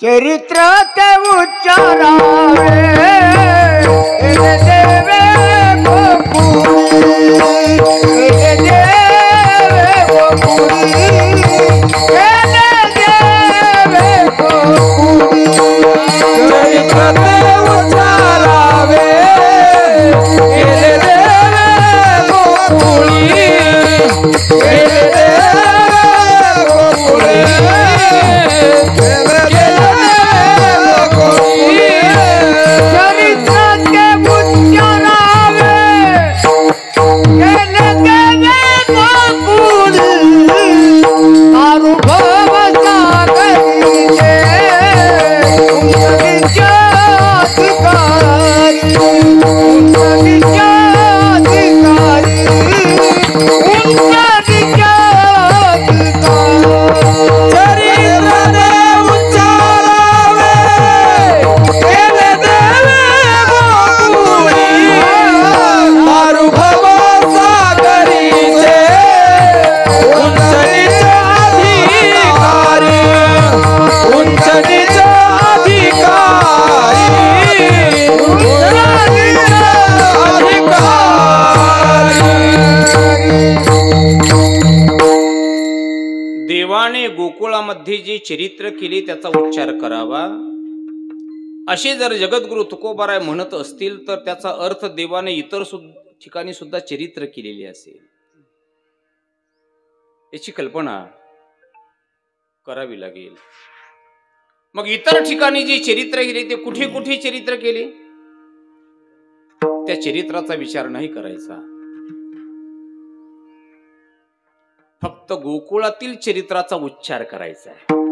चरित्र ते उच्चारावे देवे गोकुळी देवे गोकुळी देवे गोकुळी चरित्र ते उच्चारावे देवे गोकुळी देवे गोकुळी गोकुळामध्ये जे चरित्र केले त्याचा उच्चार करावा असे जर जगद्गुरु तुकोबाराय म्हणत असतील तर त्याचा अर्थ देवाने इतर ठिकाणी सुद्धा चरित्र केलेले असेल याची कल्पना करावी लागेल. मग इतर ठिकाणी जे चरित्र केले ते कुठे कुठे चरित्र केले त्या चरित्राचा विचार नाही करायचा. फक्त गोकुळातील चरित्राचा उच्चार करायचा आहे.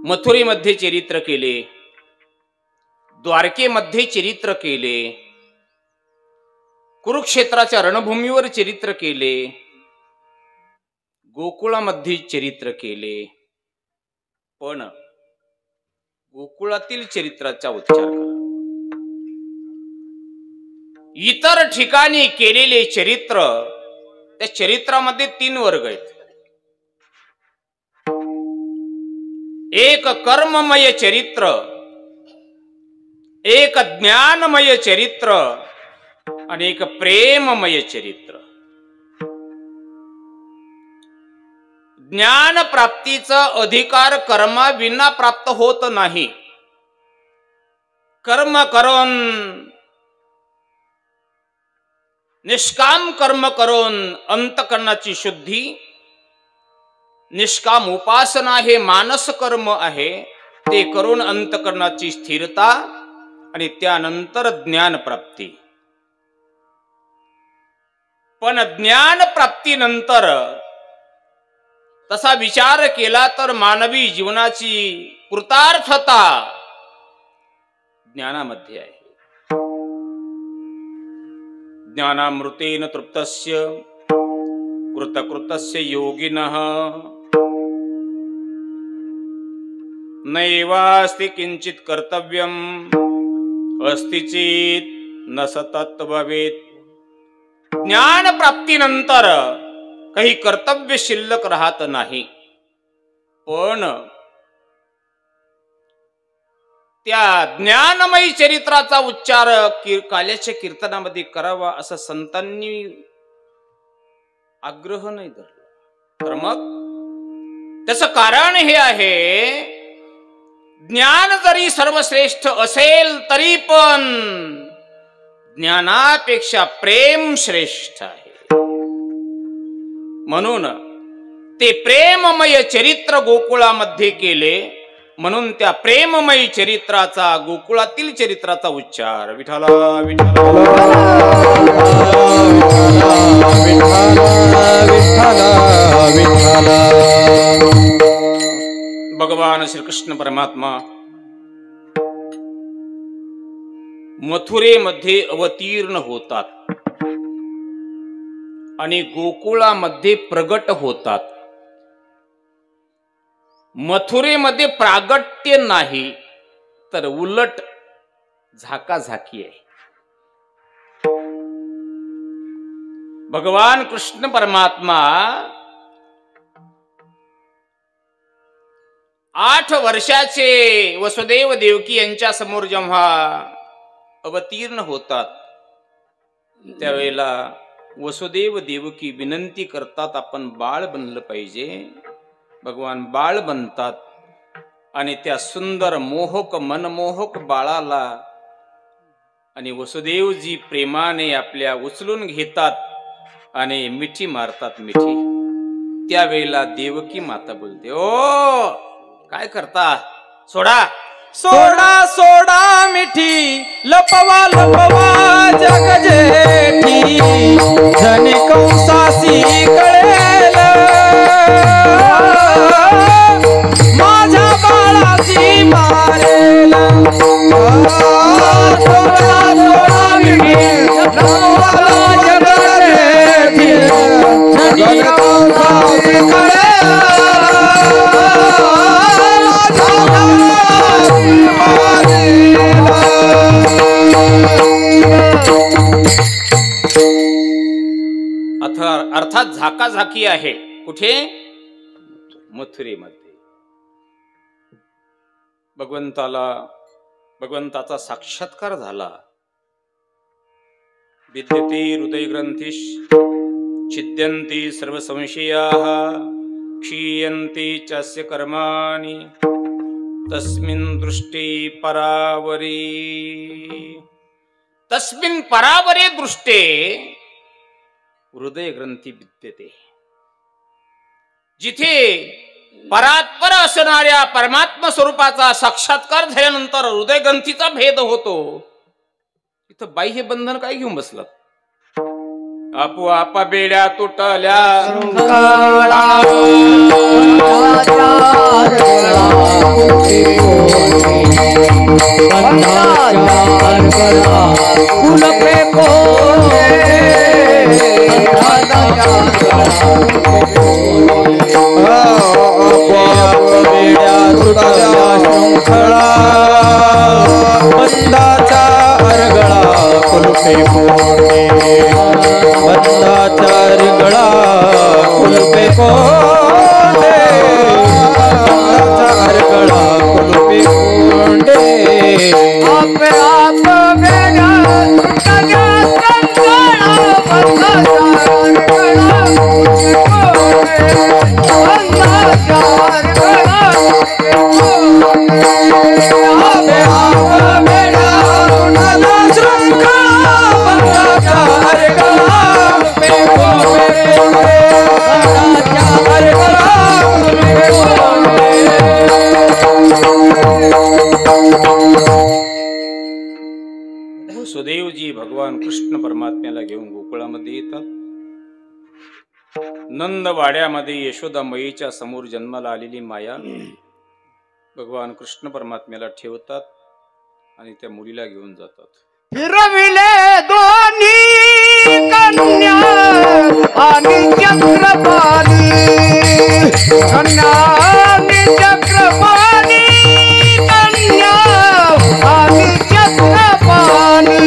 मथुरेमध्ये चरित्र केले, द्वारकेमध्ये चरित्र केले, कुरुक्षेत्राच्या रणभूमीवर चरित्र केले, गोकुळामध्ये चरित्र केले. पण गोकुळातील चरित्राचा उच्चार करा. इतर ठिकाणी केलेले चरित्र त्या चरित्रामध्ये 3 वर्ग आहेत. एक कर्ममय चरित्र, एक ज्ञानमय चरित्र आणि एक प्रेममय चरित्र. ज्ञान प्राप्तीचा अधिकार कर्मा विना प्राप्त होत नाही. कर्म करून निष्काम कर्म करून अंतकरणाची शुद्धी, निष्काम उपासना हे मानस कर्म आहे, ते करून अंतकरणाची स्थिरता आणि त्यानंतर ज्ञान प्राप्ती. पण ज्ञान प्राप्तीनंतर तसा विचार केला तर मानवी जीवनाची कृतार्थता ज्ञानामध्ये आहे. ज्ञानामृतेन तृप्तस्य कृतकृतस्य योगिनः नैवास्ति किंचित कर्तव्यम अस्ति चेत न सतत भवेत. ज्ञान प्राप्तीनंतर काही कर्तव्य शिल्लक राहत नाही. पण त्या ज्ञानमयी चरित्राचा उच्चार काल्याच्या कीर्तनामध्ये करावा असं संतांनी आग्रह नाही धरला. तर मग त्याचं कारण हे आहे, ज्ञान जरी सर्वश्रेष्ठ असेल तरी पण ज्ञानापेक्षा प्रेम श्रेष्ठ आहे. म्हणून ते प्रेममय चरित्र गोकुळामध्ये केले. म्हणून त्या प्रेममयी चरित्राचा, गोकुळातील चरित्राचा उच्चार विठ्ठला विठ्ठला विठ्ठला. भगवान श्रीकृष्ण परमात्मा मथुरेमध्ये अवतीर्ण होतात आणि गोकुळामध्ये प्रगट होतात. मथुरेमध्ये प्रागट्य नाही तर उलट झाकाझाकी आहे. भगवान कृष्ण परमात्मा 8 वर्षाचे वसुदेव देवकी यांच्या समोर जेव्हा अवतीर्ण होतात त्यावेळेला वसुदेव देवकी विनंती करतात आपण बाळ बनलं पाहिजे. भगवान बाळ बनतात आणि त्या सुंदर मोहक मनमोहक बाळाला आणि वसुदेवजी प्रेमाने आपल्या उचलून घेतात आणि मिठी मारतात मिठी. त्यावेळेला देवकी माता बोलते, ओ काय करता, सोडा सोडा सोडा मिठी लपवा लपवा जग जेठी जने कंसासी कळेल माझ्या बाळाची मारेल. सोडा सोडा मिठी लपवा जग जेठी जने कंसासी कळेल अर्थात झाकाझाकी आहे. कुठे? मथुरेमध्ये. भगवंताचा साक्षात्कार झाला. विद्यते हृदयग्रंथीश छिद्यन्ति सर्व संशयाः क्षीयन्ति चास्य कर्माणि तस्मिन् दृष्टे परावरे. तस्मिन् परावरे दृष्टे हृदय ग्रंथी विद्यते. जिथे परात्पर असणाऱ्या परमात्मा स्वरूपाचा साक्षात्कार झाल्यानंतर हृदय ग्रंथीचा भेद होतो. इथं बाह्य बंधन काय घेऊन बसलात? आपोआप बेड्या तुटल्या शृंखला बंदाचा अरगळा कुलपे कोणे बंदाचा अरगळा कुलपे कोणे बंदाचा अरगळा कुलपे कोणे. आपे आप बेड़ा सजा संगला बंदाचा अरगळा बंदाचा अरगळा आपे आप बेड़ा शृंखला बंदाचा अरगळा कुलपे कोणे बंदाचा अरगळा कुलपे कोणे. वसुदेवजी भगवान कृष्ण परमात्म्याला घेऊन गोकुळामध्ये येतात. नंदवाड्यामध्ये यशोदा माईच्या समोर जन्माला आलेली माया भगवान कृष्ण परमात्म्याला ठेवतात आणि त्या मुलीला घेऊन जातात. फिरविले दोन्ही कन्या आणि चक्रपाणी कन्या आणि चक्रपाणी कन्या आणि चक्रपाणी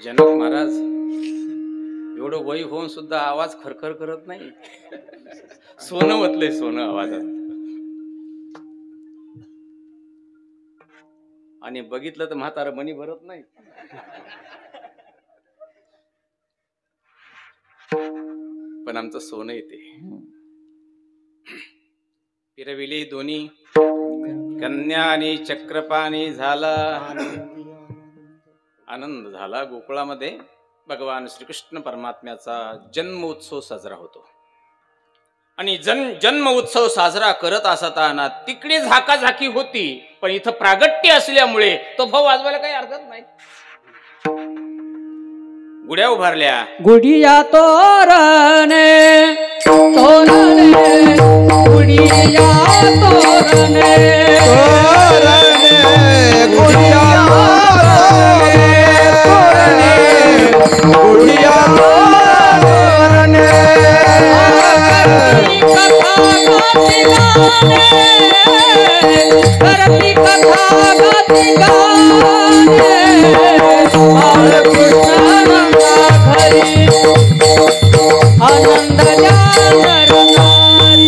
जनक महाराज एवढं वय होऊन सुद्धा आवाज खरखर करत नाही. सोनं वतलंय सोनं आवाजात. आणि बघितलं तर म्हातारं मनी भरत नाही. पण आमचं सोनं येते. फिरविले दोन्ही कन्या आणि चक्रपाणी झाला. आनंद झाला. गोकुळामध्ये भगवान श्रीकृष्ण परमात्म्याचा जन्म उत्सव साजरा होतो. आणि जन्म उत्सव साजरा करत असताना तिकडे झाकाझाकी होती, पण इथं प्रागट्य असल्यामुळे तो भाव वाजवायला काही हरकत नाही. गुड्या उभारल्या. गुडिया तोरणे तोरणे गुडिया तोरणे तोरणे गुडिया तोरणे गुडिया तोरणे करती कथा गाती गाणे बाळकृष्ण रंगा घरी आनंद जाणर नारी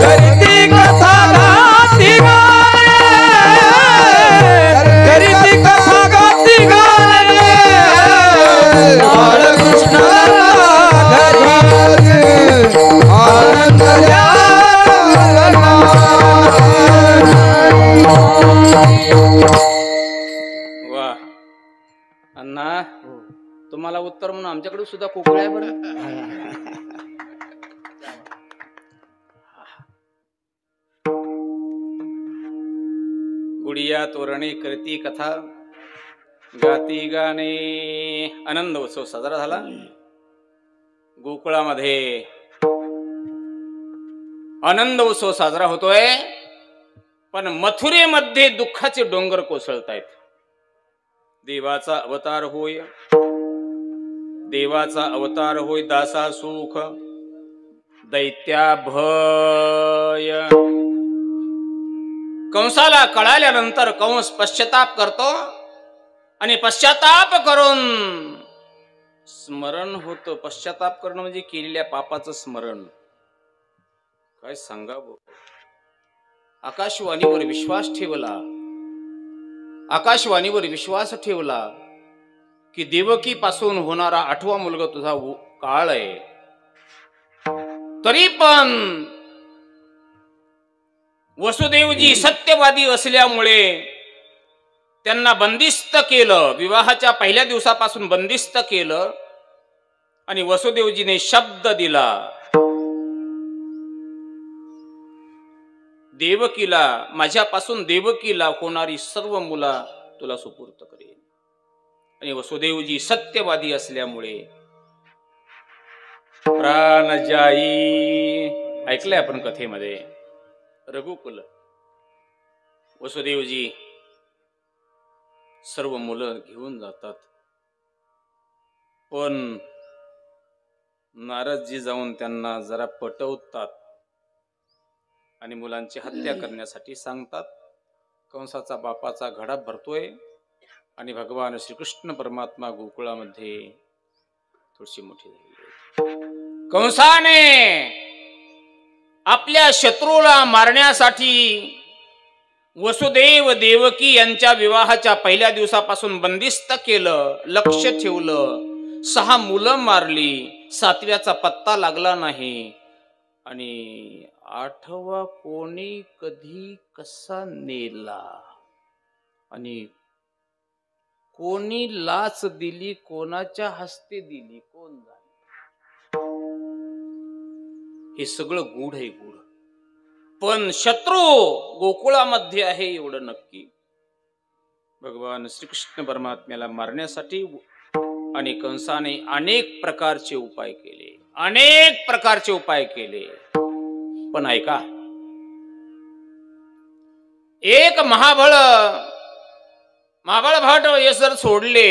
करती कथा गाती गाणे करती कथा गाती गाणे बाळकृष्ण घरी आनंद वा अण्णा तुम्हाला उत्तर म्हणून आमच्याकडे सुद्धा कोकळ आहे बरं. गुडिया तोरणे करती कथा गाती गाणे आनंद उत्सव साजरा झाला. गोकुळामध्ये आनंद उत्सव साजरा होतोय, पण मथुरेमध्ये दुःखाचे डोंगर कोसळतायत. देवाचा अवतार होय, देवाचा अवतार होय दासा सुख दैत्या भय. कंसाला कळाल्यानंतर कंस पश्चाताप करतो आणि पश्चाताप करून स्मरण होतं. पश्चाताप करणं म्हणजे केलेल्या पापाचं स्मरण. काय सांगावं. आकाशवाणीवर विश्वास ठेवला, आकाशवाणीवर विश्वास ठेवला की देवकी पासून होणारा 8वा मुलगा तुझा काळ आहे. तरी पण वसुदेवजी सत्यवादी असल्यामुळे त्यांना बंदिस्त केलं. विवाहाच्या पहिल्या दिवसापासून बंदिस्त केलं आणि वसुदेवजीने शब्द दिला, देवकीला, माझ्यापासून देवकीला होणारी सर्व मुला तुला सुपूर्त करेन. आणि वसुदेवजी सत्यवादी असल्यामुळे प्राण जाई, ऐकलंय आपण कथेमध्ये, रघुकुल वसुदेवजी सर्व मुलं घेऊन जातात. पण नारदजी जाऊन त्यांना जरा पटवतात आणि मुलांची हत्या करण्यासाठी सांगतात. कंसाचा बापाचा घडा भरतोय आणि भगवान श्रीकृष्ण परमात्मा गोकुळामध्ये थोडीशी मोठी झाली. कंसाने आपल्या शत्रूला मारण्यासाठी वसुदेव देवकी यांच्या विवाहाच्या पहिल्या दिवसापासून बंदिस्त केलं, लक्ष ठेवलं. 6 मुलं मारली, 7व्याचा पत्ता लागला नाही. आणि 8वा कोणी कधी कसा नेला आणि कोणी लाच दिली, कोणाच्या हस्ते दिली, कोण जाणे. हे सगळं गूढ आहे, गूढ. पण शत्रू गोकुळामध्ये आहे एवढं नक्की. भगवान श्रीकृष्ण परमात्म्याला मारण्यासाठी आणि कंसाने अनेक प्रकारचे उपाय केले, अनेक प्रकारचे उपाय केले. पण ऐका, एक महाबळ भट हे जर सोडले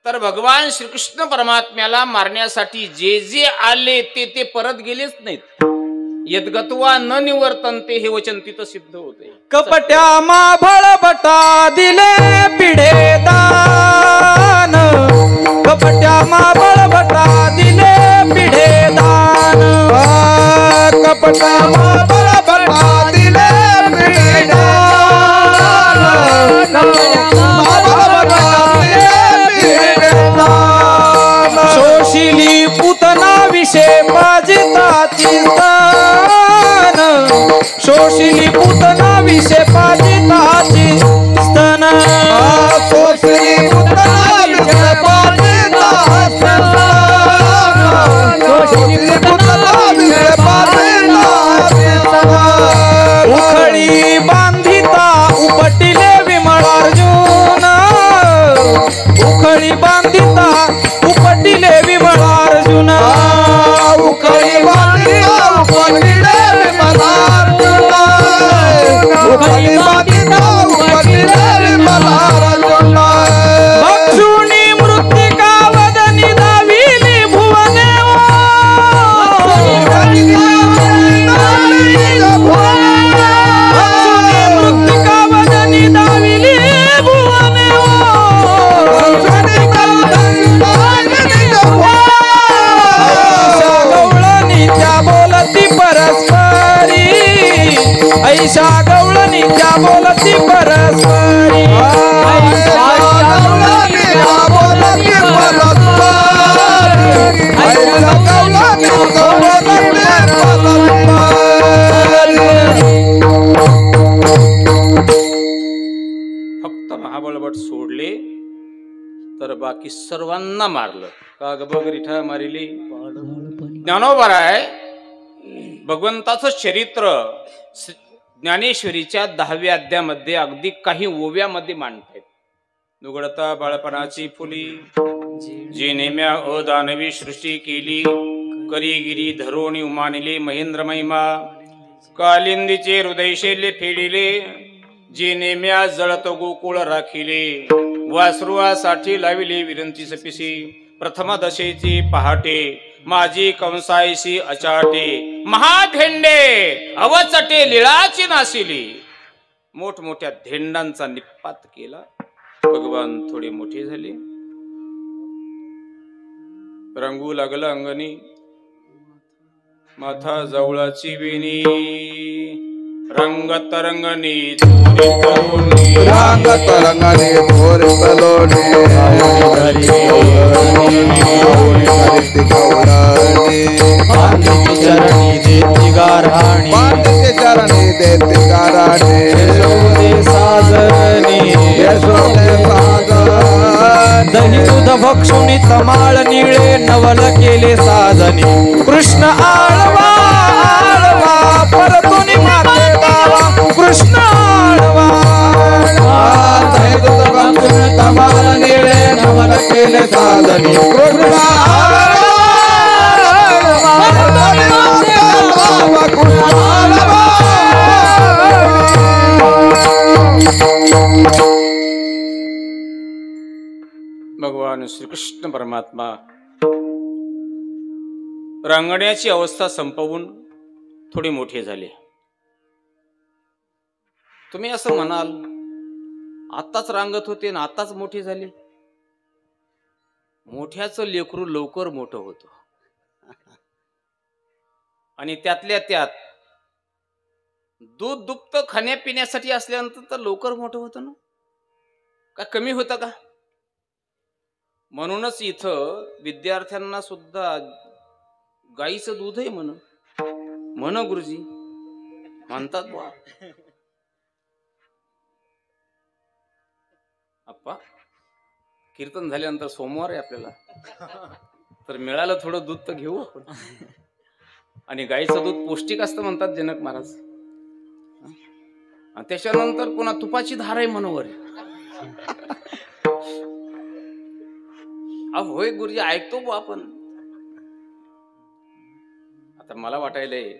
तर भगवान श्रीकृष्ण परमात्म्याला मारण्यासाठी जे जे आले ते परत गेलेच नाहीत. यद्गत्वा न निवर्तन्ते हे वचन तिथं सिद्ध होते. कपट्या महाबळ भटा दिले पिढे दान, कपट्या महाबळ भटा दिले पिढे दान, कपट्या महाबळ भटा दिले पिढे दान, शोषिली पुतना विषय पाजिताची स्तन, शोषिली पुतना विषय पाजिताची स्तन, शोषिली पुतना विषय पाजिताची स्तन, शोषिली पुतना विषय पाजिताची स्तन, उखळी बांधिता उपटिले विमलार्जुन, उखळी बांधिता उपटिले विमलार्जुन, उखळी बांधिता उपटिले विमलार्जुन, उखळी बांधिता उपटिले विमलार्जुन, भक्षुणी मृत्तिका वदनी दाविली भुवने, भक्षुणी ऐशा गवळणीच्या बोलती परस्परी ऐशा गवळणीच्या बोलती परस्परी ऐशा गवळणीच्या बोलती फक्त महाबळवट सोडले तर बाकी सर्वांना मारलं. का ग बघ रिठा मारिली. ज्ञानोबराय भगवंताचं चरित्र ज्ञानेश्वरीच्या 10व्या अध्यायामध्ये अगदी काही ओव्यामध्ये मांडतायत. नुगडता बाळपणाची फुली जी नेम्या अदानवी सृष्टी केली करीगिरी धरोणी उमानिले महेंद्र महिमा कालिंदीचे हृदय शैल्य फेडिले जी नेम्या जळत गोकुळ राखिले वासरुवासाठी लाविले विरंती सपिसी प्रथम दशेची पहाटे माझी कंसायसी अचाटे महाधेंडे अवचटे लीळाची नाशिली. मोठमोठ्या धेंडांचा निपात केला. भगवान थोडे मोठे झाले. रंगू लागला अंगणी माथा जवळाची वेणी रंगत रंगणी रंगत रंगणी थोर तलोणी चरणी देती गाराणी चरणी देती गाराणी यशोदे साजनी यशोदे साजन दही दूध भक्षुनी तमाळ निळे नवल केले साजनी कृष्ण आळवा आळवा परतुनी माते गावा कृष्ण आळवा दही दूध भक्षुनी तमाळ निळे नवल केले साजनी कृष्ण आळवा परतुनी माते गावा कृष्ण आळवा. भगवान श्रीकृष्ण परमात्मा रांगण्याची अवस्था संपवून थोडे मोठे झाले. तुम्ही असं म्हणाल आताच रांगत होते ना आताच मोठे झाले. मोठ्याचं लेकरू लवकर मोठं होतं आणि त्यातल्या त्यात दूध दुभत खाण्यापिण्यासाठी असल्यानंतर तर लवकर मोठं होतं ना. का कमी होतं का. म्हणूनच इथं विद्यार्थ्यांना सुद्धा गाईचं दूध आहे म्हण गुरुजी म्हणतात बा. अप्पा कीर्तन झाल्यानंतर सोमवार आहे आपल्याला तर मिळालं थोडं दूध तर घेऊ आपण. आणि गाईचं दूध पौष्टिक असतं म्हणतात जनक महाराज. आणि त्याच्यानंतर पुन्हा तुपाची धार आहे मनोवर. होय गुरुजी ऐकतो बा आपण. आता मला वाटायलंय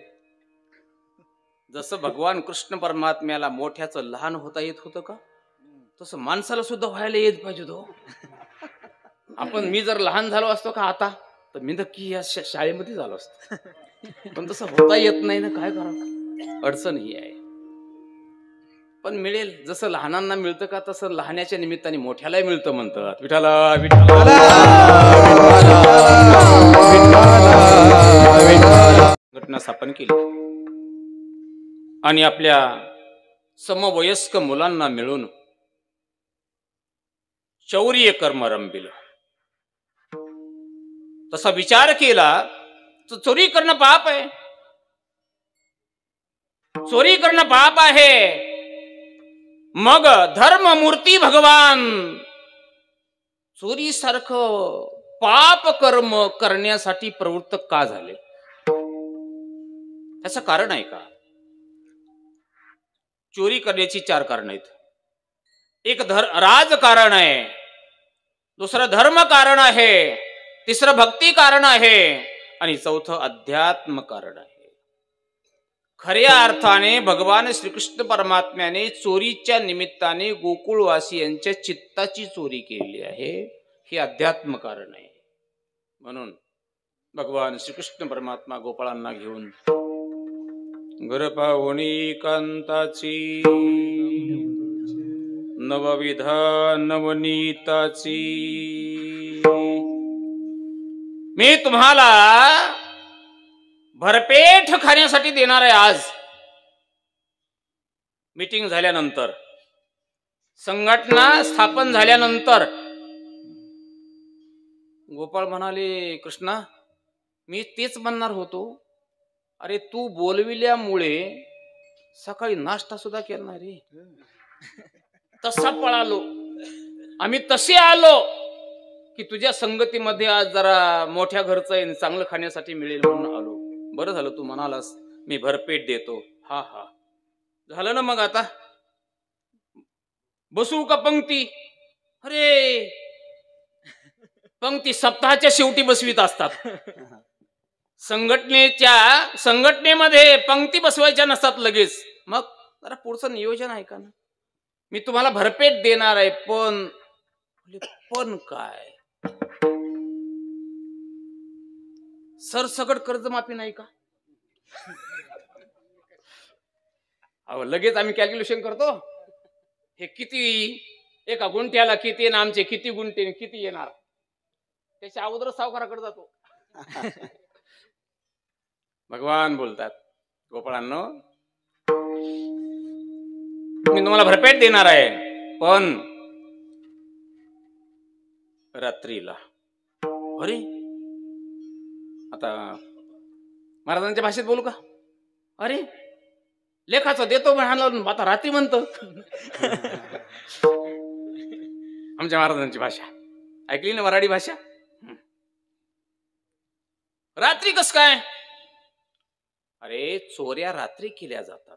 जसं भगवान कृष्ण परमात्म्याला मोठ्याचं लहान होता येत होतं का तसं माणसाला सुद्धा व्हायला येत पाहिजे तो. आपण मी जर लहान झालो असतो का आता तर मी नक्की या शाळेमध्ये झालो असतो. पण तसं होता येत नाही ना काय करावं अडचण ही आहे. पण मिळेल जसं लहानांना मिळतं का तसं लहानाच्या निमित्ताने मोठ्यालाही मिळतं म्हणतात. विठाला विठाला घटना स्थापन केली आणि आपल्या समवयस्क मुलांना मिळून चौर्य कर्म रंबिलं. तसा विचार केला तर चोरी करणं पाप आहे. चोरी करणं पाप आहे. मग धर्ममूर्ती भगवान चोरी सारखं पाप कर्म करण्यासाठी प्रवृत्त का झाले. त्याचं कारण आहे का. चोरी करण्याची 4 कारण आहेत. एक राजकारण आहे, दुसरं धर्म कारण आहे, तिसरं भक्ती कारण आहे आणि चौथं अध्यात्म कारण आहे. खऱ्या अर्थाने भगवान श्रीकृष्ण परमात्म्याने चोरीच्या निमित्ताने गोकुळवासियांच्या चित्ताची चोरी केलेली आहे. हे अध्यात्म कारण आहे. म्हणून भगवान श्रीकृष्ण परमात्मा गोपाळांना घेऊन घर पाहुणी कांताची नवविधा नवनीताची मी तुम्हाला भरपेट खाण्यासाठी देणार आहे. आज मीटिंग झाल्यानंतर, संघटना स्थापन झाल्यानंतर गोपाळ म्हणाले, कृष्णा मी तेच म्हणणार होतो, अरे तू बोलविल्यामुळे सकाळी नाश्ता सुद्धा केला नाही रे. तसा पळालो आम्ही, तसे आलो की तुझ्या संगतीमध्ये आज जरा मोठ्या घरचं आहे, चांगलं खाण्यासाठी मिळेल म्हणून आलो. बरं झालं तू म्हणालास, मी भरपेट देतो. हा हा झालं ना. मग आता बसू का पंक्ती? अरे पंक्ती सप्ताहाच्या शेवटी बसवीत असतात. संघटनेमध्ये पंक्ती बसवायच्या नसतात लगेच. मग जरा पुढचं नियोजन आहे का ना. मी तुम्हाला भरपेट देणार आहे, पण काय सरसकट कर्जमाफी नाही का? अहो लगेच आम्ही कॅल्क्युलेशन करतो, हे किती एका गुंठ्याला किती ना, आमचे किती गुंठे किती येणार, त्याच्या अगोदर सावकाराकडे जातो. भगवान बोलतात, गोपाळांनो मी तुम्हाला भरपेट देणार आहे, पण रात्रीला. अरे आता महाराजांच्या भाषेत बोलू का? अरे लेखाचं देतो म्हणाला, आता रात्री म्हणतो. आमच्या महाराजांची भाषा ऐकली ना, वराडी भाषा. रात्री कस काय? अरे चोऱ्या रात्री केल्या जातात.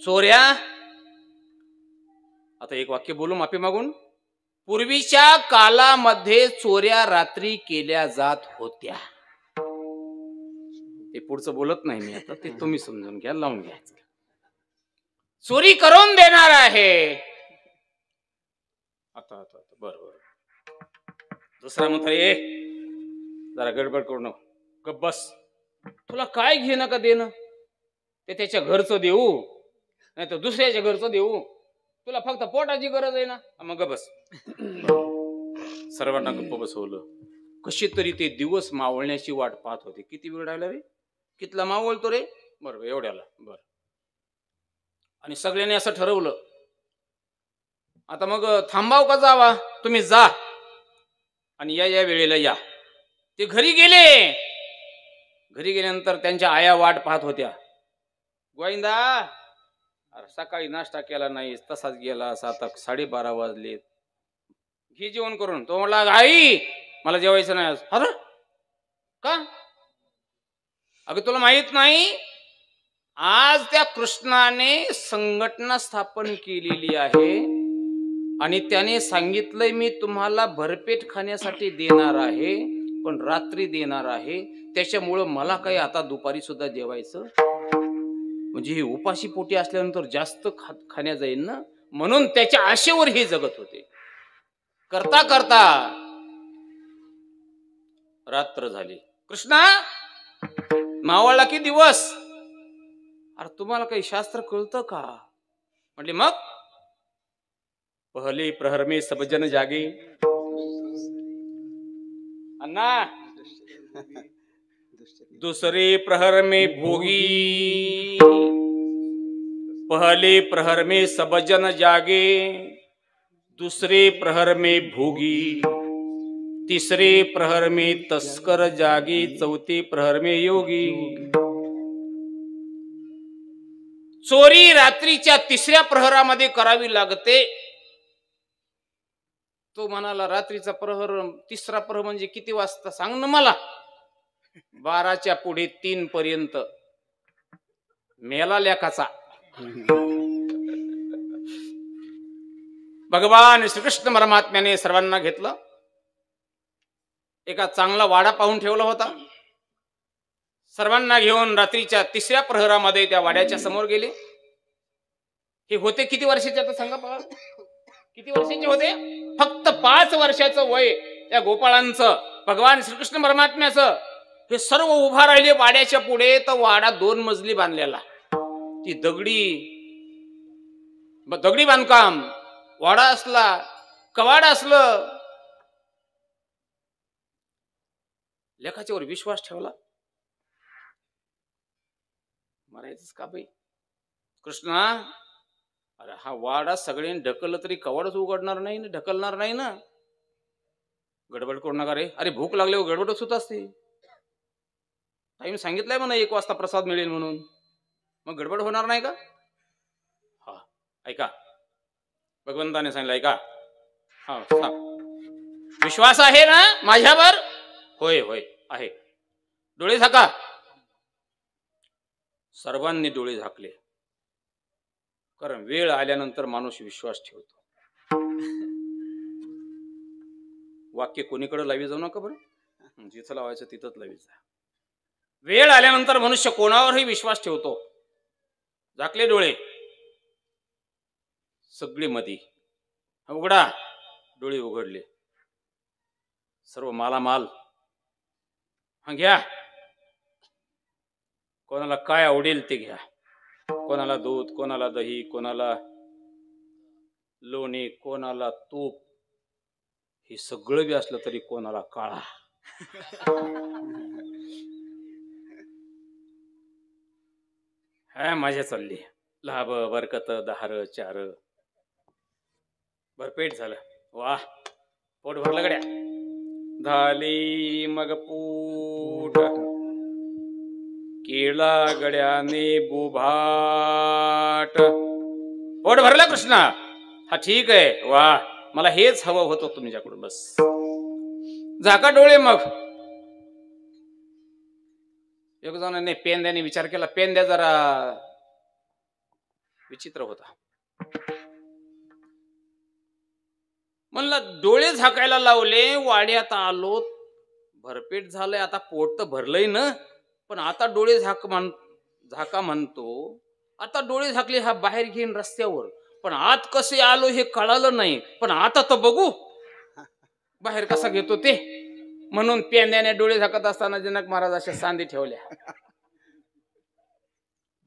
चोऱ्या, आता एक वाक्य बोलू माफी मागून, पूर्वीच्या कालामध्ये चोऱ्या रात्री केल्या जात होत्या. ते पुढचं बोलत नाही मी आता, ते तुम्ही समजून घ्या, लावून घ्यायचं. चोरी करून देणार आहे. आता बरोबर. दुसरा म्हणतो, ए जरा गडबड करू नको, गप्प बस. तुला काय घेणं का देणं? ते त्याच्या घरचं देऊ नाही तर दुसऱ्याच्या घरचं देऊ, तुला फक्त पोटाची गरज आहे ना, मग गप्प बस. सर्वांना गप्प बसवलं. कशी तरी ते दिवस मावळण्याची वाट पाहत होते. किती वेळ राहिला रे? कितला मावळतो रे? बरोबर एवढ्याला. बरं. आणि सगळ्यांनी असं ठरवलं, आता मग थांबाव का जावा? तुम्ही जा आणि या वेळेला या. ते घरी गेले. घरी गेल्यानंतर त्यांच्या आया वाट पाहत होत्या. गोविंदा अरे सकाळी नाश्ता केला नाही, तसाच गेला, आता 12:30 वाजलेत, घे जेवण करून. तो म्हटला, आई मला जेवायचं नाही आज. अरे का? अगं तुला माहित नाही, आज त्या कृष्णाने संघटना स्थापन केलेली आहे आणि त्याने सांगितलंय मी तुम्हाला भरपेट खाण्यासाठी देणार आहे, पण रात्री देणार आहे. त्याच्यामुळं मला काही आता दुपारी सुद्धा जेवायचं, म्हणजे हे उपाशी पोटी असल्यानंतर जास्त खाण्या जाईल ना, म्हणून त्याच्या आशेवर हे जगत होते. करता करता रात्र झाली. कृष्णा मावळला की दिवस. अरे तुम्हाला काही शास्त्र कळतं का? म्हटले मग पहले प्रहर में सब जन जागे. अन्ना दूसरे प्रहर में भोगी. पहले प्रहर में सब जन जागे, दूसरे प्रहर में भोगी, तीसरे प्रहर में तस्कर जागे, चौथे प्रहर में योगी. चोरी रात्रीच्या 3ऱ्या प्रहरामध्ये करावी लागते. तो म्हणाला, रात्रीचा प्रहर 3रा प्रहर म्हणजे किती वाजता सांग ना मला? 12च्या पुढे 3 पर्यंत. मेला लेखाचा. भगवान श्रीकृष्ण परमात्म्याने सर्वांना घेतलं. एका चांगला वाडा पाहून ठेवला होता. सर्वांना घेऊन रात्रीच्या 3ऱ्या प्रहरामध्ये त्या वाड्याच्या समोर गेले. हे होते किती वर्षाचे आता सांगा बघा? किती वर्षाचे होते? फक्त 5 वर्षाचं वय त्या गोपाळांचं, भगवान श्रीकृष्ण परमात्म्याचं. हे सर्व उभा राहिले वाड्याच्या पुढे. तर वाडा 2 मजली बांधलेला. ती दगडी बांधकाम वाडा असला, कवाड असलं. लेखाच्यावर विश्वास ठेवला. मरायचंच का बाई? कृष्णा, अरे हा वाडा सगळ्यांनी ढकललं तरी कवाडच उघडणार नाही ना, ढकलणार नाही ना. गडबड करू नका रे. अरे भूक लागली हो, गडबडच होत असते. टाइम सांगितलंय म्हणा 1 वाजता प्रसाद मिळेल म्हणून, मग गडबड होणार नाही का? हा ऐका, भगवंताने सांगितलं ऐका. हा विश्वास आहे ना माझ्यावर? होय होय आहे. डोळे झाका. सर्वांनी डोळे झाकले, कारण वेळ आल्यानंतर माणूस विश्वास ठेवतो. वाक्य कोणीकडे लावी जाऊ नका बरं, जिथं लावायचं तिथंच लावी जा. वेळ आल्यानंतर मनुष्य कोणावरही विश्वास ठेवतो. झाकले डोळे सगळे मधी. उघडा. डोळे उघडले. सर्व मालामाल. हा घ्या, कोणाला काय आवडेल ते घ्या. कोणाला दूध, कोणाला दही, कोणाला लोणी, कोणाला तूप. हे सगळं बी असलं तरी कोणाला काळा. हा माझ्या चालली. लाभ बरकत दहार चार. भरपेट झालं. वा, पोट भरलं गड्या. झाली मग पूट केला गड्याने बुभाट. पोट भरलं कृष्णा? हा ठीक आहे. वा, मला हेच हवं होतं तुमच्याकडून. बस झाका डोळे. मग एक जणांनी पेंद्याने विचार केला. पेंद्या जरा विचित्र होता. म्हणलं डोळे झाकायला लावले, वाड्यात आलो, भरपेट झालंय. आता पोट तर भरलंय ना, पण आता डोळे झाका म्हणतो. आता डोळे झाकले, हा बाहेर घेईन रस्त्यावर, पण आत कसे आलो हे कळालं नाही. पण आता तर बघू बाहेर कसा घेतो ते. म्हणून पेंद्याने डोळे झाकत असताना जनक महाराज अशा सांदी ठेवल्या.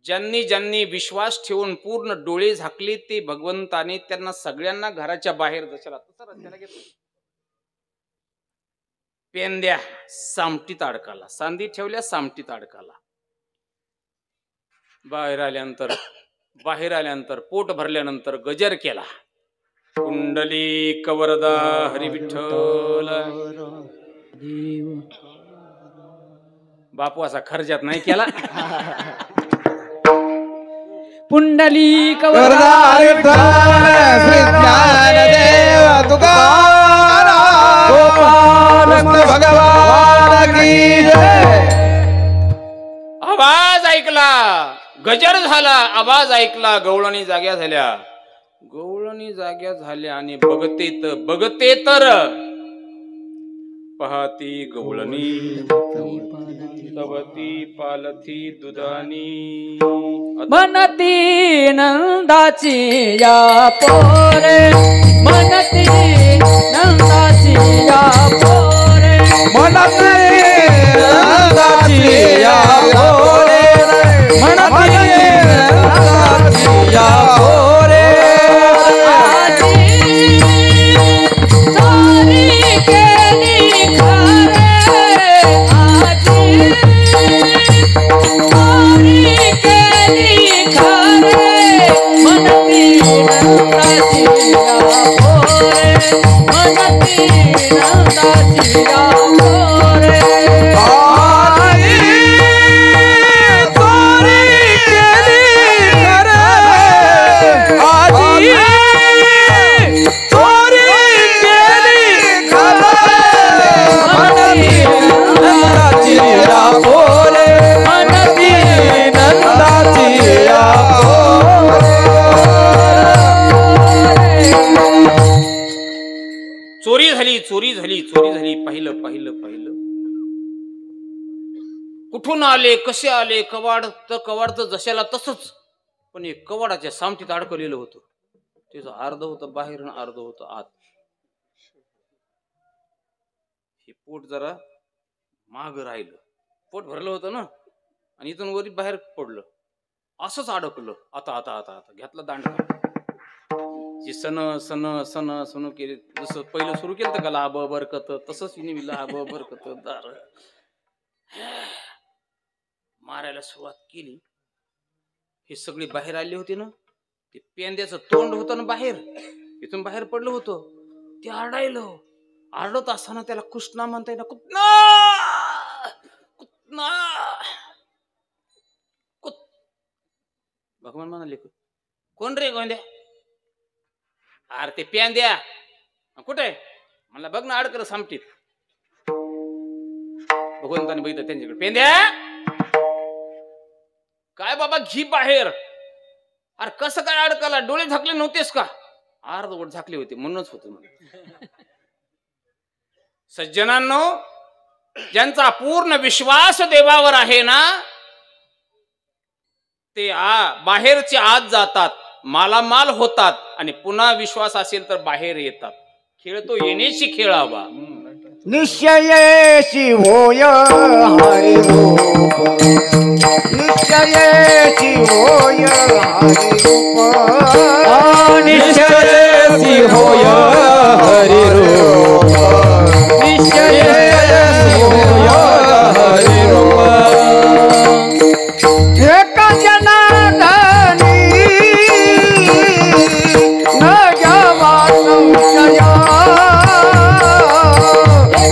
ज्यांनी ज्यांनी विश्वास ठेवून पूर्ण डोळे झाकले, ते भगवंताने त्यांना सगळ्यांना घराच्या बाहेर दशला तसं रस्त्याला घेतलं. पेंद्या सामटीत अडकाला. सांदी ठेवल्या, सामटीत अडकाला. बाहेर आल्यानंतर पोट भरल्यानंतर गजर केला. कुंडली कवरदा हरी विठ्ठल. बापू असा खर्जात नाही केला. पुंडलिक वरदा विठ्ठल श्री ज्ञानदेव तुकाराम गोपाल भगवान की जय. आवाज ऐकला, गजर झाला. आवाज ऐकला, गवळणी जाग्या झाल्या. गवळणी जाग्या झाल्या आणि बघते तर पाहती गवळणी तवती पालथी दुधानी. मनती नंदाची या पोरे. मनती नंदाची या पोरे. मनती नंदाची या पोरे. मनती नंदाची या पोरे. चोरी झाली. पाहिलं. कुठून आले, कसे आले. कवाड तर जशाला तसंच, पण एक कवाडाच्या सामटीत अडकलेलं होतं. त्याचं अर्ध होतं बाहेर आणि अर्ध होतं आत. हे पोट जरा माग राहिलं. पोट भरलं होतं ना, आणि इथून वरी बाहेर पडलं. असंच अडकलं. आता घेतला दांडका. सन केले. जसं पहिलं सुरू केलं का लाभ बरकत, तसंच लाभ बरकत दार मारायला सुरुवात केली. हे सगळी बाहेर आली होती ना, ते पेंद्याचं तोंड होतं ना बाहेर, इथून बाहेर पडलं होतं. ते आरडायलं. आरडत असताना त्याला कृष्णा म्हणता येईल, कुत्ना कुत्ना. भगवान म्हणाले, कोण रे गोंद्या? अरे ते पेंद्या. कुठे? मला बघ ना अडकलं सामटीत. भगवंताने बघितलं त्यांच्याकडे. पेंद्या काय बाबा, घी बाहेर. अरे कसं काय अडकला? डोळे झाकले नव्हतेस का? अर्धवट झाकले होते म्हणूनच होत. सज्जनांनो, ज्यांचा पूर्ण विश्वास देवावर आहे ना, ते बाहेरचे आत जातात, मालामाल होतात आणि पुन्हा विश्वास असेल तर बाहेर येतात. खेळ तो येण्याची खेळावा. निश्चयेची होय हरी रूप, निश्चयेची होय हरी रूप, निश्चयेची होय हरी रूप, निश्चयेची होय हरी रूप. एका जनार्दनी न घ्यावा संशय,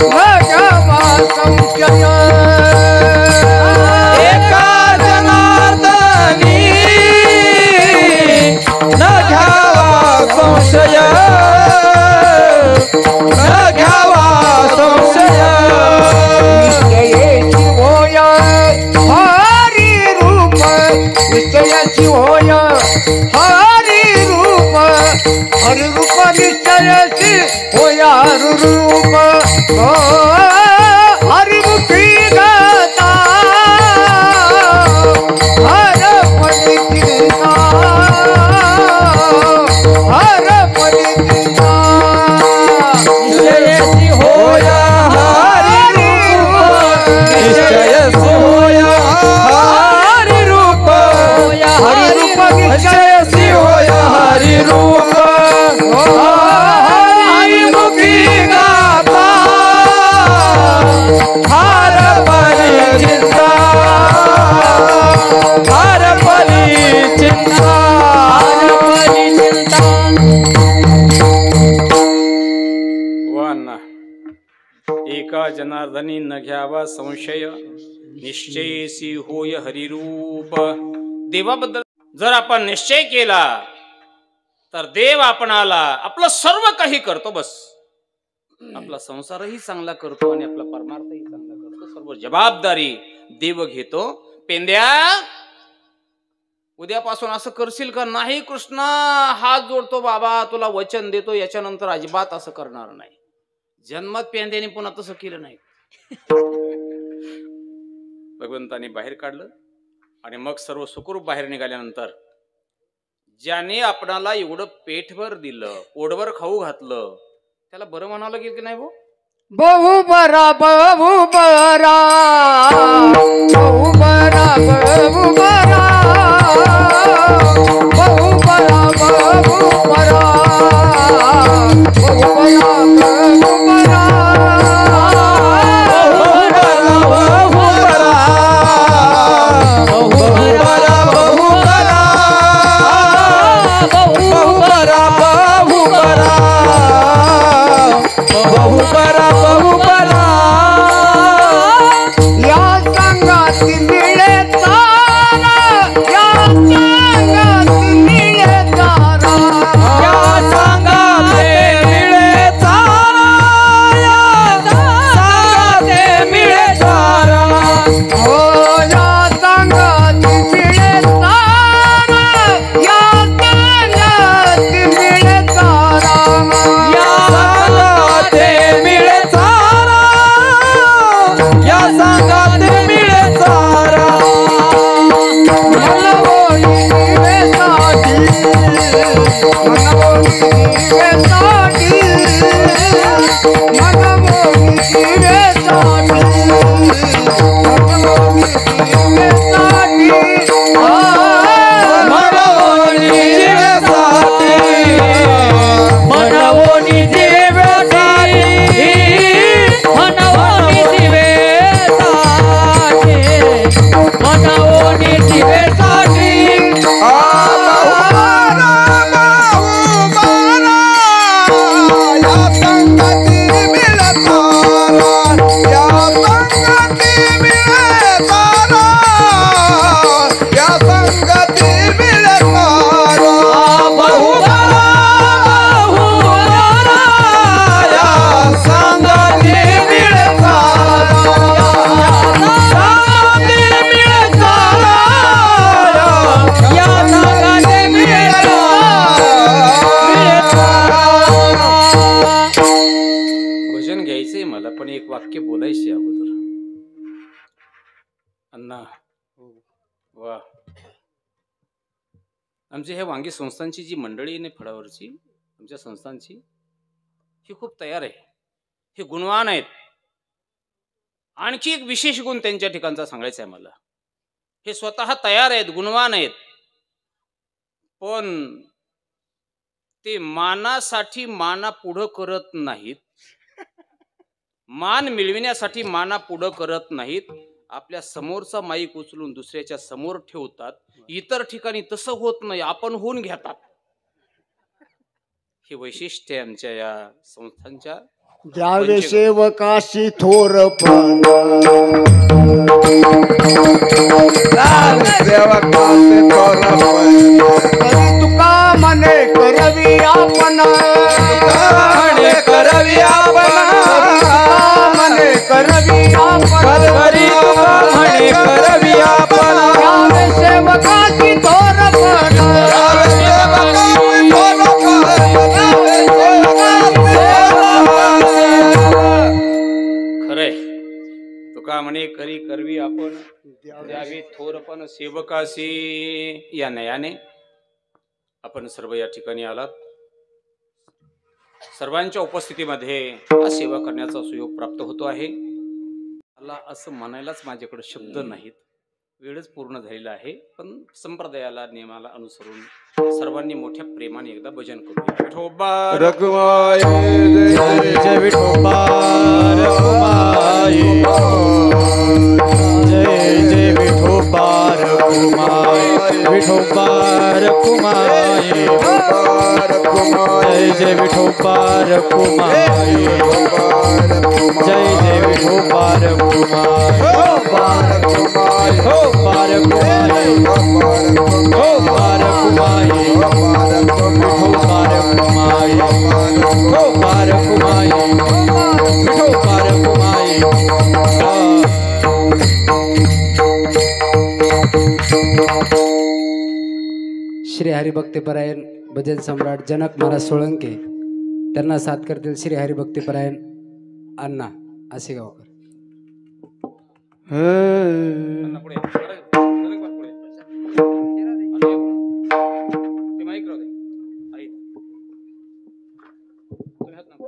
न घ्यावा संशय. एका जनार्दनी न घ्यावा संशय, न घ्यावा संशय. निश्चयेची होय हरी रूप, निश्चयाची होय हरी रूप, हरी रूप निश्चयाची होय हरी रूप. हरिमुखी गाता हरपणी कीर्ता, हरपणी कीर्ता. निश्चयेची होय हरी रूप, निश्चयेची होय हरी रूप, हरी रूप निश्चयेची होय हरी रूप. हरिमुखी गाता हरपणी चिंता, हरपणी चिंता, हरपणी चिंता. वाना एका जनार्दनी न घ्यावा संशय, निश्चयसी होय हरिरूप. देवाबद्दल जर आपण निश्चय केला तर देव आपणाला आपलं सर्व काही करतो. बस आपला संसारही चांगला करतो आणि आपला परमार्थही चांगला करतो. सर्व जबाबदारी देव घेतो. पेंद्या, उद्यापासून असं करशील का? नाही कृष्णा, हात जोडतो बाबा, तुला वचन देतो, याच्यानंतर अजिबात असं करणार नाही. जन्मात पेंद्याने पुन्हा तसं केलं नाही. भगवंताने बाहेर काढलं आणि मग सर्व सुखरूप बाहेर निघाल्यानंतर ज्याने आपणाला एवढं पेटभर दिलं, पोटभर खाऊ घातलं, त्याला बरं म्हणावं लागेल की नाही? बहु बरा, बहु बरा, बहु बरा, बहु बरा, बहु बरा, बहु बरा, बहु बरा, अण्णा वा आमची हे वांगी संस्थांची जी मंडळी आहे फळावरची आमच्या संस्थांची ही खूप तयार आहे, हे गुणवान आहेत. आणखी एक विशेष गुण त्यांच्या ठिकाणचा सांगायचा आहे मला. हे स्वतः तयार आहेत, गुणवान आहेत, पण ते मानासाठी माना पुढं करत नाहीत. मान मिळविण्यासाठी माना पुढं करत नाहीत. आपल्या समोरचा माईक उचलून दुसऱ्याच्या समोर ठेवतात. इतर ठिकाणी तसं होत नाही, आपण होऊन घेतात. हे वैशिष्ट्य आमच्या या संस्थांच्या. द्यावे सेवकाशी थोरपण सेवकाचे थोरपण तरी तुका म्हणे करवी आपण म्हणे करवी आपण म्हणे करवी आपण घरी तुका म्हणे करवी आपण द्यावे सेवकाशी थोरपण खरंय, तुका म्हणे करी करवी आपण द्यावी थोरपण सेवकाशी. या नयाने आपण सर्व या ठिकाणी आलात. सर्वांच्या उपस्थितीमध्ये हा सेवा करण्याचा सुयोग प्राप्त होतो आहे. मला असं म्हणायलाच माझ्याकडे शब्द नाहीत, वेळच पूर्ण झालेला आहे. पण संप्रदायाला नियमाला अनुसरून सर्वांनी मोठ्या प्रेमाने एकदा भजन करूया. विठोबा रखुमाई जय जय विठोबा रखुमाई जय जय विठोबा रखुमाई विठोबा रखुमाई जय जय विठोबा रखुमाई जय जय विठोबा रखुमाई हो बारकुमाई हो बारकुमाई विठोबा रखुमाई हो बारकुमाई विठोबा रखुमाई. श्री हरिभक्तीपरायण भजन सम्राट जनक महाराज सोळंके त्यांना साथ करतील श्री हरिभक्तीपरायण अण्णा आसेगावकर. पुढे पुढे ते माईक राहू दे. आई. तुम्ही हात नको.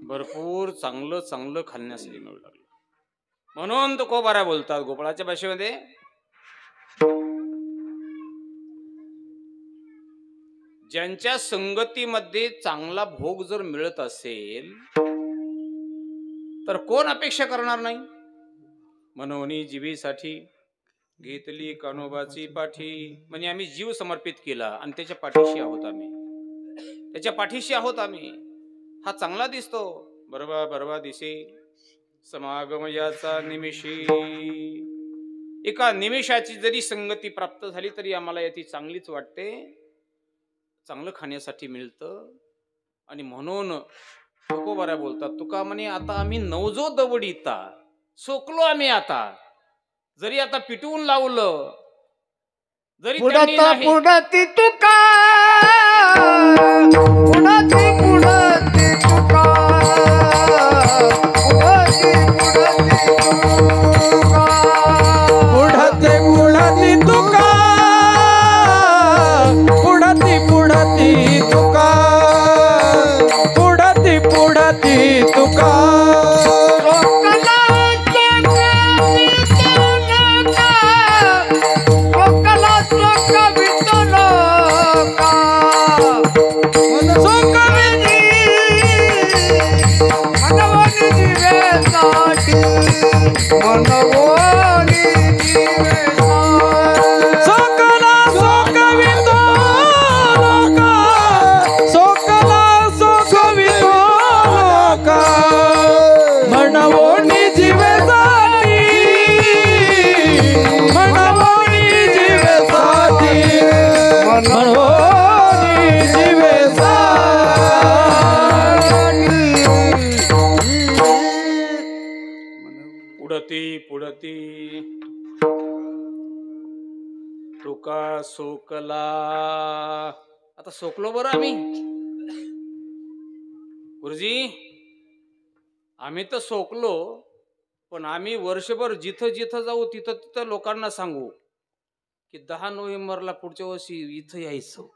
भरपूर चांगलं चांगलं खाण्यासाठी मिळू लागलं म्हणून तो कोबारा बोलतात गोपाळाच्या भाषेमध्ये. ज्यांच्या संगतीमध्ये चांगला भोग जर मिळत असेल तर कोण अपेक्षा करणार नाही. मनोनी जीवीसाठी घेतली कान्होबाची पाठी, म्हणजे आम्ही जीव समर्पित केला आणि त्याच्या पाठीशी आहोत आम्ही, त्याच्या पाठीशी आहोत आम्ही. हा चांगला दिसतो, बरोबर बरोबर दिसे समागम याचा निमिषी. एका निमिषाची जरी संगती प्राप्त झाली तरी आम्हाला याची चांगलीच वाटते, चांगलं खाण्यासाठी मिळतं. आणि म्हणून तुकोबारा बोलतात, तुका म्हणे आता आम्ही नवजो दवडीता सोकलो आम्ही आता. जरी आता पिटवून लावलं जरी पुढती तुका पुढती पुढती तुका पुढते पुढती तुका पुढती पुढती तुका पुढती पुढती तुका पुढती तुका सोकला. आता सोकलो बरं आम्ही गुरुजी, आम्ही तर सोकलो, पण आम्ही वर्षभर जिथं जिथं जाऊ तिथं तिथं लोकांना सांगू की 10 नोव्हेंबरला पुढच्या वर्षी इथं यायचं.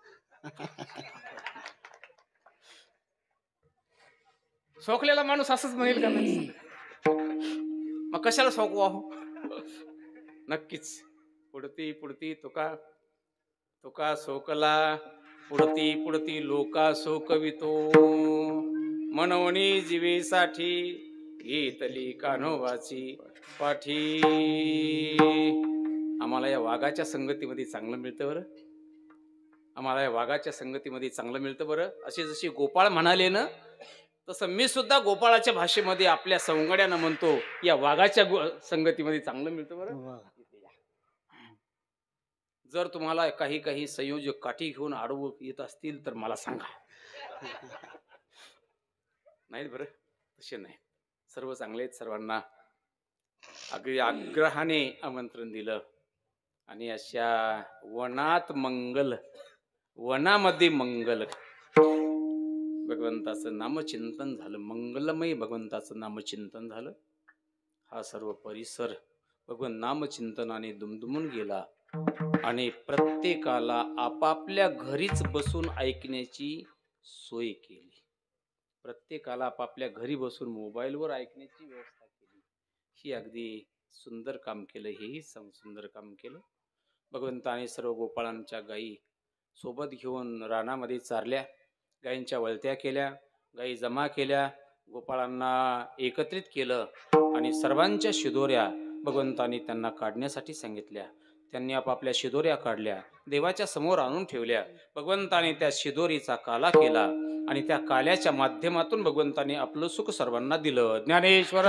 शोकलेला माणूस असंच म्हणेल का नाही? मग कशाला शोकू आहो? नक्कीच पुढती पुढती तुका तुका शोकला पुढती पुढती लोका शोकवितो मनवणी जीवेसाठी घेतली कान्होबाची पाठी. आम्हाला या वाघाच्या संगतीमध्ये चांगलं मिळतं बरं. आम्हाला या वाघाच्या संगतीमध्ये चांगलं मिळतं बरं. असे जशी गोपाळ म्हणाले ना तसं मी सुद्धा गोपाळाच्या भाषेमध्ये आपल्या सवंगड्यानं म्हणतो या वाघाच्या संगतीमध्ये चांगलं मिळतं बरं. जर तुम्हाला काही काही संयोजक काठी घेऊन आडवं येत असतील तर मला सांगा. नाही बरं तसे नाही. सर्व चांगले आहेत. सर्वांना अगदी आग्रहाने आमंत्रण दिलं आणि अशा वनात मंगल वनामध्ये मंगल भगवंताचं नामचिंतन झालं. मंगलमय भगवंताचं नामचिंतन झालं. हा सर्व परिसर भगवंत नामचिंतनाने दुमदुमून गेला आणि प्रत्येकाला आपापल्या घरीच बसून ऐकण्याची सोय केली. प्रत्येकाला आपापल्या घरी बसून मोबाईलवर ऐकण्याची व्यवस्था केली. ही अगदी सुंदर काम केलं. हेही सुंदर काम केलं. भगवंताने सर्व गोपाळांच्या गायी सोबत घेऊन रानामध्ये चारल्या. गायींच्या वळत्या केल्या. गायी जमा केल्या. गोपाळांना एकत्रित केलं आणि सर्वांच्या शिदोऱ्या भगवंताने त्यांना काढण्यासाठी सांगितल्या. त्यांनी आपापल्या शिदोऱ्या काढल्या. देवाच्या समोर आणून ठेवल्या. भगवंताने त्या शिदोरीचा काला केला आणि त्या काल्याच्या माध्यमातून भगवंताने आपलं सुख सर्वांना दिलं. ज्ञानेश्वर